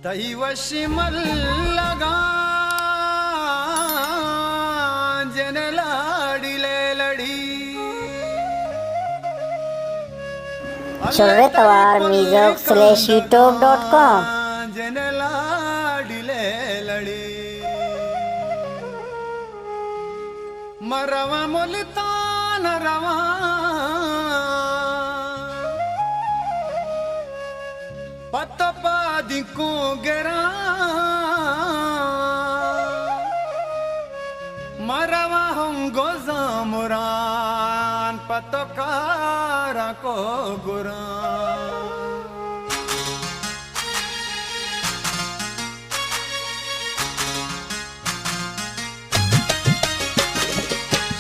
तई वशिमल लगा जन लाड़ी ले लड़ी shortwarmusic/youtube.com जन लाड़ी ले लड़ी मरवा मुल्तान रवा पतपादी को गिरा मरवा हम गोजा मुरान पतकारा को गुरा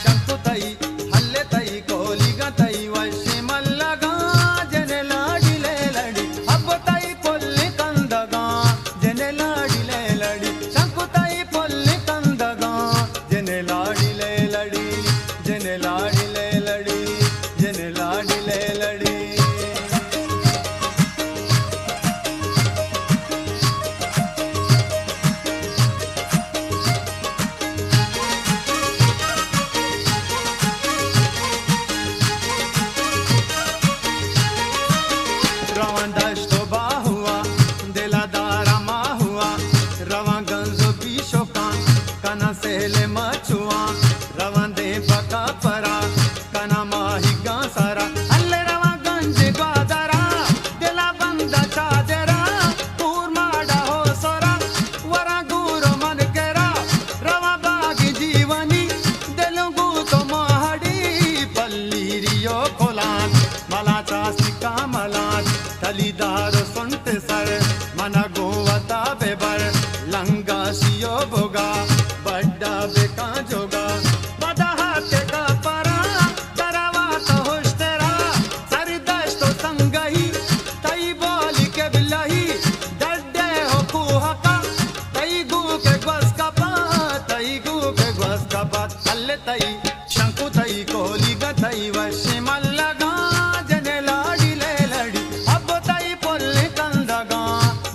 शंकु तई हल्ले तई कोलिगा तई वशिमल लगा जन लाड़ी ले लड़ी अब तई पोल्ली कंदगा जन लाड़ी ले लड़ी शंकु तई पोल्ली कंदगा जन लाड़ी ले लड़ी जन लाड़ी ले लड़ी जन लाड़ी ले लड़ी रवां दश्तो बा हुआ दिलादारा मा हुआ रवां गंजो पीशो कान कना सेले मचुआ रवां दे पका परा कना माही गांसारा अल्ले रवां गंज ग्वादरा दिला बंदा चादरा पूर माडा हो सोरा वरा गुरो मन केरा रवां बागी जीवनी दिलुगु तो महडी पल्ली रियो खोलान मला चास्तिका मलान तलीदार सुंट सर मन गोवता बेबर लंगा सियो भोगा बड्डा बेका जोगा बदा हाथे का परा दरवा तो होश तेरा सरदश तो संगही तई बोली के बिल्लाही डड्डे हो कुहका तई गु के ग्वस कपा तई गु के ग्वस कपा अल्ले तई शंकु तई कोली गतई वशिमल लगा जन लाड़ी ले लड़ी अब तई पोल्ली कंदगा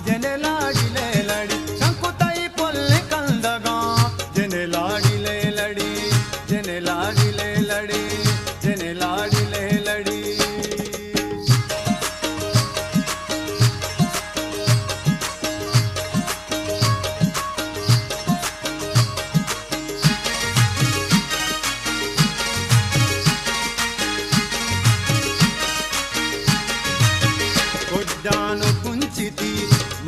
जन लाड़ी ले लड़ी शंकु तई पोल्ली कंदगा जन लाड़ी ले लड़ी जन लाड़ी ले लड़ी जन लाड़ी ले लड़ी गुड्डानु कुंचिती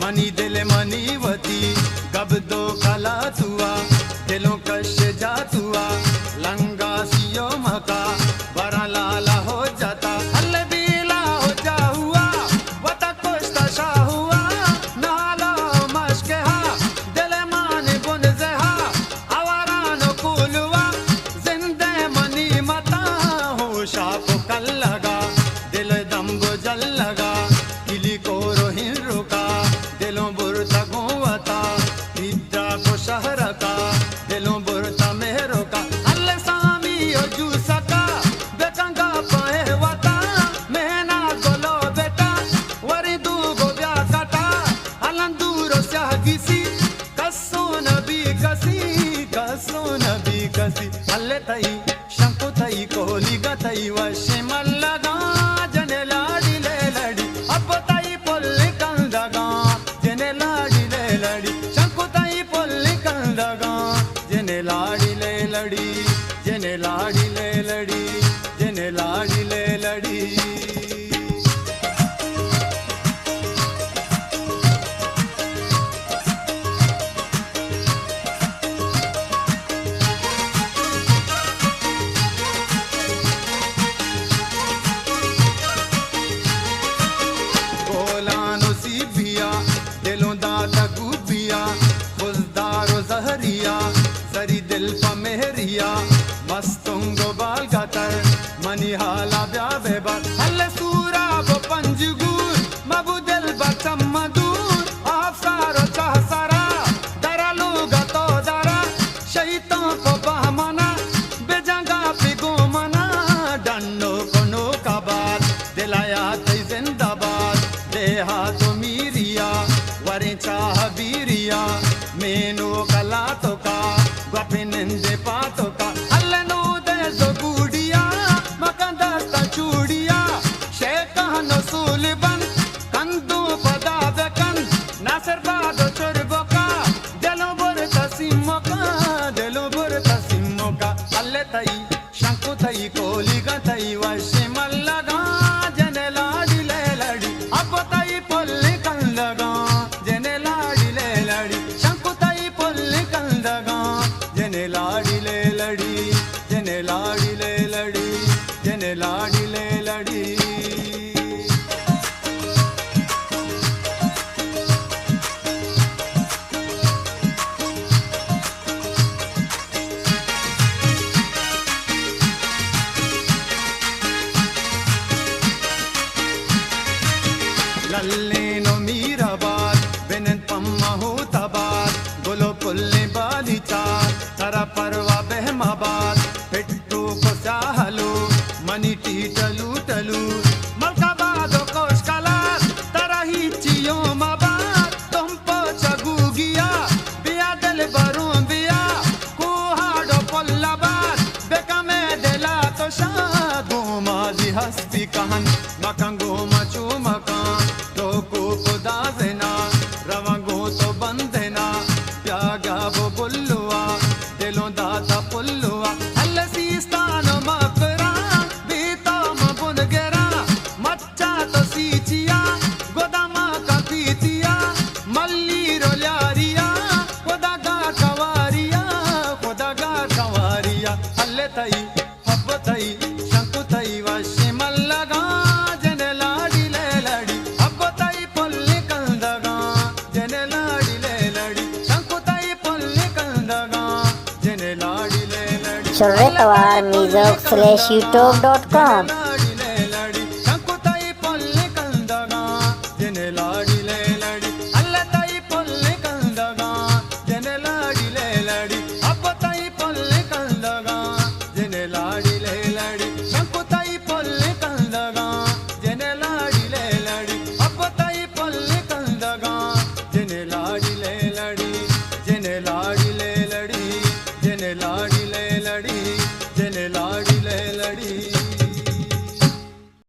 मनी दिल मनीवती गबदो कला तुआ दिलों कश जातुआ लंगा सियो मका बरा लाला हो जाता हल्ले बीला हो जा हुआ वता कोस्ता शाह हुआ नाला मश्के हा दिल माने बुन जहा आवारानो कुलवा जिंदे मनी मता हो शाप कल लगा दिल दम्बो जल लगा किली को रोहिन रुका दिलों बुरता गोवता विद्या को शहर का दिलों बुरता मेहरों का अल्ले सामी ओ जूसका बेकंगा पाए वता मेहना गोलो बेटा वरी दू गो ब्या कटा अलन दूरो स्याह किसी कसो नबी कसी अल्ले तई शंकु तई कोली गतई वशिमल लगा जन लाड़ी ले लड़ी अब तई पोल्ली कंदगा जन लाड़ी ले लड़ी शंकु तई पोल्ली कंदगा जन लाड़ी ले लड़ी जन लाड़ी ले लड़ी जन लाड़ी ले लड़ी बोलानो सीबिया दिलों दाता गुबिया खुजदारो जहरिया सरी दिल पा मेहरिया मस्तुंगो बाल गातर मनी हाला ब्या बेबा हल्ले सूरा बो पंजगूर मबू दिल बचम मदूर आफसारो चाह सारा दरा लूगा तो दरा शहीतों को बहमना बेजंगा पिगो मना डन्नो को नो का बात दिलाया तई जिंदाबाद देहा तो मीरिया वरे चाह నేను కలాతోకా గొప్పినిందే పాతోకా అల్లెను దేశో గుడియా మకందస్త చూడియా షేఖాను సూలిబన్ కందు పదావెకన్ నాసర్ బాదో చొర్బోకా దెలోబుర్ తసిమ్మోకా దెలోబుర్ తసిమ్మోకా అల్లె తై శంకు తై కోలిగా తై వశి మల్లగా జనలాడిలే లడి అబ్బ తై పొల్లి కందగా జనలాడిలే లడి శంకు తై పొల్లి కందగా జనలాడిలే లడి జనలాడిలే లడి జనలాడిలే లడి लल्लेनो मीराबाद बेनन पम्महूताबाद गोलो पुल्ले बालीचा तरा परवा बहमाबाद पिट्टू को चाहलो मनी टीटलू टलू मलकाबादो कोशकला तरा ही चियो माबाद तुम पो चगुगिया बिया दल बरूं बिया कुहाडो पोल्लाबाद बेका में दिला तो शाद गोमाजी हस्ती कहन मकंगो मचू मकान को खुदा देना रवांगो तो बंदेना प्यागा वो बुल्लुआ दिलों दाता पुल्लुआ अल्लसी स्थान मकरा बीता मबुन गेरा मच्चा तो सीचिया गोदामा का पीतिया मल्ली रोल्यारिया खुदागा कवारिया अल्ले तई हब तई शंकु तई वशे मल्लगा जनलाडिले लड़ी हब तई पुल्ली कंदगा जनलाडिले लड़ी शंकु तई पुल्ली कंदगा जनलाडिले लड़ी Chorretowarmusic/youtube.com